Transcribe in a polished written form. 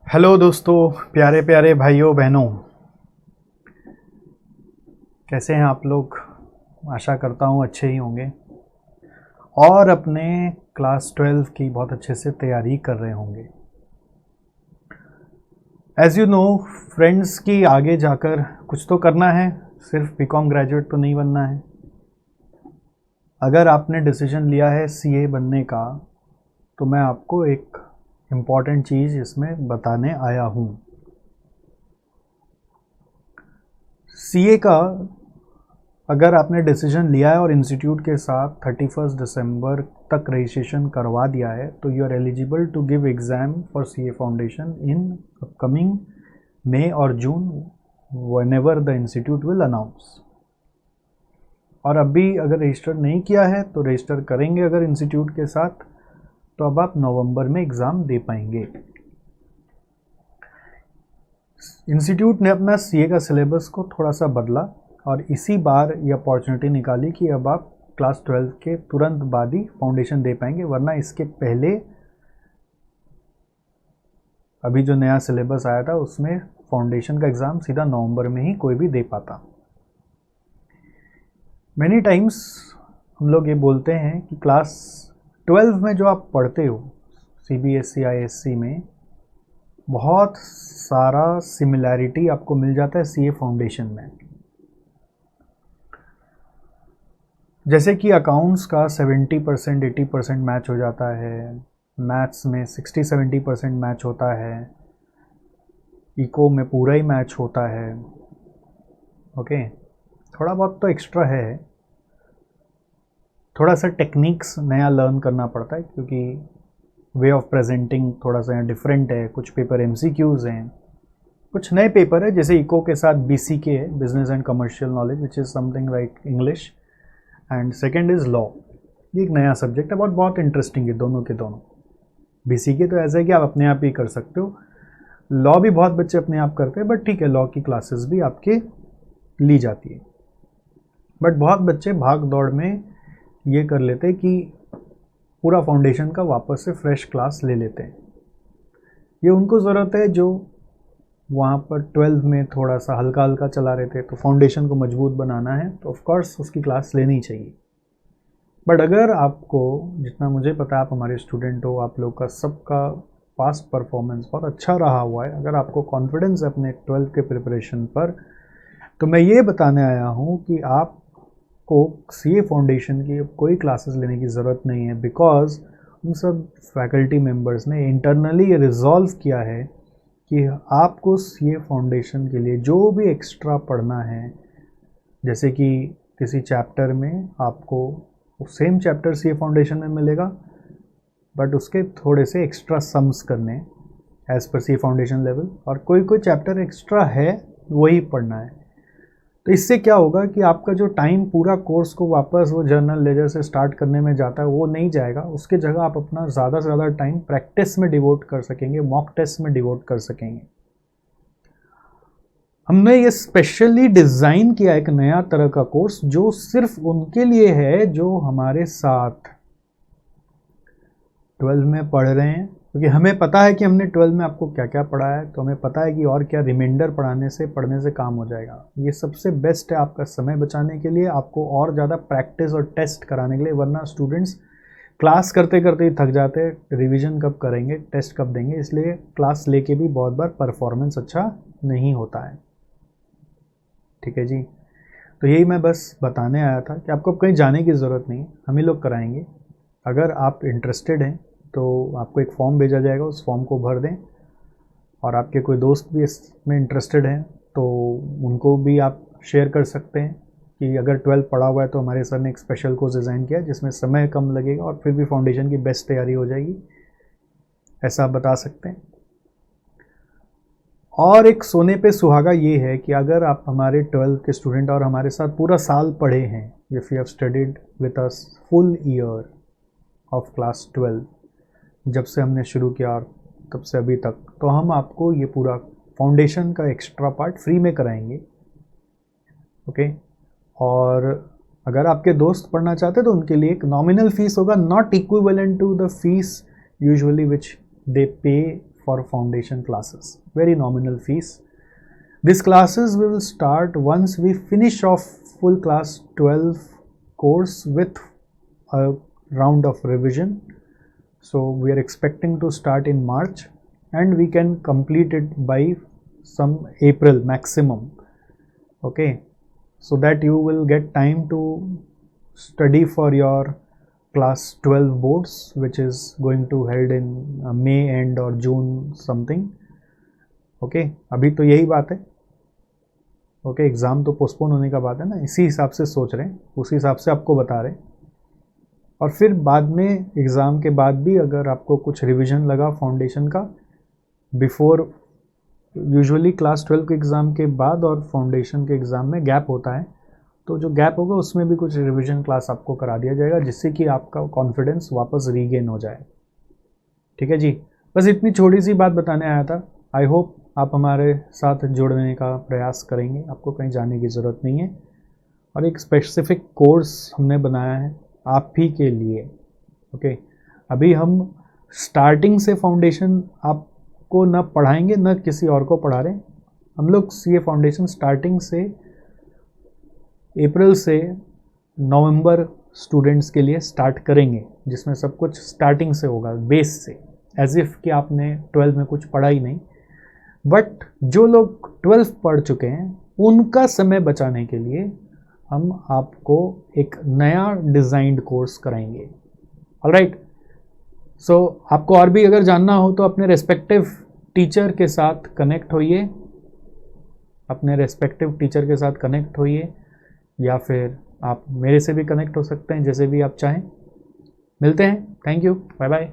Hello दोस्तों, प्यारे प्यारे भाइयों बहनों, कैसे हैं आप लोग। आशा करता हूँ अच्छे ही होंगे और अपने क्लास 12 की बहुत अच्छे से तैयारी कर रहे होंगे। एज़ यू नो फ्रेंड्स, की आगे जाकर कुछ तो करना है, सिर्फ बीकॉम ग्रेजुएट तो नहीं बनना है। अगर आपने डिसीजन लिया है सीए बनने का, तो मैं आपको एक इम्पॉर्टेंट चीज़ इसमें बताने आया हूँ। सीए का अगर आपने डिसीजन लिया है और इंस्टीट्यूट के साथ 31 दिसंबर तक रजिस्ट्रेशन करवा दिया है, तो you are eligible to give exam for CA foundation in upcoming May और June, whenever the institute will announce. और अभी अगर रजिस्टर नहीं किया है तो रजिस्टर करेंगे अगर इंस्टीट्यूट के साथ, तो अब आप नवंबर में एग्ज़ाम दे पाएंगे। इंस्टीट्यूट ने अपना सीए का सिलेबस को थोड़ा सा बदला और इसी बार ये अपॉर्चुनिटी निकाली कि अब आप क्लास 12 के तुरंत बाद ही फाउंडेशन दे पाएंगे, वरना इसके पहले अभी जो नया सिलेबस आया था उसमें फाउंडेशन का एग्ज़ाम सीधा नवंबर में ही कोई भी दे पाता। मैनी टाइम्स हम लोग ये बोलते हैं कि क्लास 12 में जो आप पढ़ते हो सीबीएसई आईएससी में, बहुत सारा सिमिलैरिटी आपको मिल जाता है सीए फाउंडेशन में। जैसे कि अकाउंट्स का 70% 80% मैच हो जाता है, मैथ्स में 60-70% मैच होता है, इको में पूरा ही मैच होता है। ओके, थोड़ा बहुत तो एक्स्ट्रा है, थोड़ा सा टेक्निक्स नया लर्न करना पड़ता है क्योंकि वे ऑफ प्रेजेंटिंग थोड़ा सा डिफरेंट है। कुछ पेपर एमसीक्यूज़ हैं, कुछ नए पेपर है, जैसे इको के साथ बीसीके है, business and commercial knowledge, which is something like English, and second is law. ये एक नया सब्जेक्ट है, बहुत इंटरेस्टिंग है दोनों के दोनों। बीसीके तो ऐसा है कि आप अपने आप ही कर सकते हो, लॉ भी बहुत बच्चे अपने आप करते हैं, बट ठीक है, लॉ की क्लासेस भी आपके ली जाती है। बट बहुत बच्चे भाग दौड़ में ये कर लेते हैं कि पूरा फाउंडेशन का वापस से फ्रेश क्लास ले लेते हैं। ये उनको ज़रूरत है जो वहाँ पर 12 में थोड़ा सा हल्का हल्का चला रहे थे, तो फाउंडेशन को मजबूत बनाना है तो ऑफ कोर्स उसकी क्लास लेनी चाहिए। बट अगर आपको, जितना मुझे पता है आप हमारे स्टूडेंट हो, आप लोग का सबका पास्ट परफॉर्मेंस बहुत अच्छा रहा हुआ है, अगर आपको कॉन्फिडेंस है अपने 12 के प्रिपरेशन पर, तो मैं ये बताने आया हूँ कि आपको सीए फाउंडेशन की कोई क्लासेस लेने की ज़रूरत नहीं है, बिकॉज उन सब फैकल्टी मेंबर्स ने इंटरनली रिजॉल्व किया है कि आपको सीए फाउंडेशन के लिए जो भी एक्स्ट्रा पढ़ना है, जैसे कि किसी चैप्टर में आपको सेम चैप्टर सीए फाउंडेशन में मिलेगा, बट उसके थोड़े से एक्स्ट्रा सम्स करने एज पर सीए फाउंडेशन लेवल, और कोई चैप्टर एक्स्ट्रा है वही पढ़ना है। तो इससे क्या होगा कि आपका जो टाइम पूरा कोर्स को वापस वो जर्नल लेजर से स्टार्ट करने में जाता है वो नहीं जाएगा, उसके जगह आप अपना ज़्यादा से ज़्यादा टाइम प्रैक्टिस में डिवोट कर सकेंगे, मॉक टेस्ट में डिवोट कर सकेंगे। हमने ये स्पेशली डिज़ाइन किया एक नया तरह का कोर्स जो सिर्फ उनके लिए है जो हमारे साथ 12 में पढ़ रहे हैं, क्योंकि हमें पता है कि हमने 12 में आपको क्या क्या पढ़ाया है, तो हमें पता है कि और क्या रिमाइंडर पढ़ने से काम हो जाएगा। ये सबसे बेस्ट है आपका समय बचाने के लिए, आपको और ज़्यादा प्रैक्टिस और टेस्ट कराने के लिए, वरना स्टूडेंट्स क्लास करते करते ही थक जाते हैं, रिवीजन कब करेंगे, टेस्ट कब देंगे, इसलिए क्लास लेके भी बहुत बार परफॉर्मेंस अच्छा नहीं होता है। ठीक है जी, तो यही मैं बस बताने आया था कि आपको कहीं जाने की ज़रूरत नहीं, हम ही लोग कराएंगे। अगर आप इंटरेस्टेड हैं तो आपको एक फॉर्म भेजा जाएगा, उस फॉर्म को भर दें, और आपके कोई दोस्त भी इसमें इंटरेस्टेड हैं तो उनको भी आप शेयर कर सकते हैं कि अगर 12 पढ़ा हुआ है तो हमारे सर ने एक स्पेशल कोर्स डिज़ाइन किया जिसमें समय कम लगेगा और फिर भी फाउंडेशन की बेस्ट तैयारी हो जाएगी, ऐसा आप बता सकते हैं। और एक सोने पे सुहागा ये है कि अगर आप हमारे 12 के स्टूडेंट और हमारे साथ पूरा साल पढ़े हैं, if you have studied with us full year of class 12, जब से हमने शुरू किया और तब से अभी तक, तो हम आपको ये पूरा फाउंडेशन का एक्स्ट्रा पार्ट फ्री में कराएंगे। ओके, और अगर आपके दोस्त पढ़ना चाहते तो उनके लिए एक नॉमिनल फीस होगा, not equivalent to the fees usually which they pay for foundation classes. Very nominal fees. These classes we will start once we finish off full class 12 course with a round of revision. So we are expecting to start in March and we can complete it by some April maximum. Okay, so that you will get time to study for your class 12 boards, which is going to held in May end or June something. Okay अभी तो यही बात है. Okay exam तो postpone होने का बात है ना, इसी हिसाब से सोच रहे हैं, उसी हिसाब से आपको बता रहे हैं. और फिर बाद में एग्ज़ाम के बाद भी अगर आपको कुछ रिवीजन लगा फाउंडेशन का बिफोर, यूजुअली क्लास 12 के एग्ज़ाम के बाद और फाउंडेशन के एग्ज़ाम में गैप होता है, तो जो गैप होगा उसमें भी कुछ रिवीजन क्लास आपको करा दिया जाएगा जिससे कि आपका कॉन्फिडेंस वापस रीगेन हो जाए. ठीक है जी, बस इतनी छोटी सी बात बताने आया था. आई होप आप हमारे साथ जुड़ने का प्रयास करेंगे, आपको कहीं जाने की ज़रूरत नहीं है. और एक स्पेसिफिक कोर्स हमने बनाया है आप ही के लिए. ओके अभी हम स्टार्टिंग से फाउंडेशन आपको न पढ़ाएंगे न किसी और को पढ़ा रहे. हम लोग ये फाउंडेशन स्टार्टिंग से अप्रैल से नवंबर स्टूडेंट्स के लिए स्टार्ट करेंगे, जिसमें सब कुछ स्टार्टिंग से होगा, बेस से, एज इफ़ कि आपने 12 में कुछ पढ़ा ही नहीं. बट जो लोग 12 पढ़ चुके हैं उनका समय बचाने के लिए हम आपको एक नया डिज़ाइंड कोर्स कराएंगे. ऑलराइट, सो आपको और भी अगर जानना हो तो अपने रेस्पेक्टिव टीचर के साथ कनेक्ट होइए, या फिर आप मेरे से भी कनेक्ट हो सकते हैं, जैसे भी आप चाहें. मिलते हैं. Thank you. Bye bye.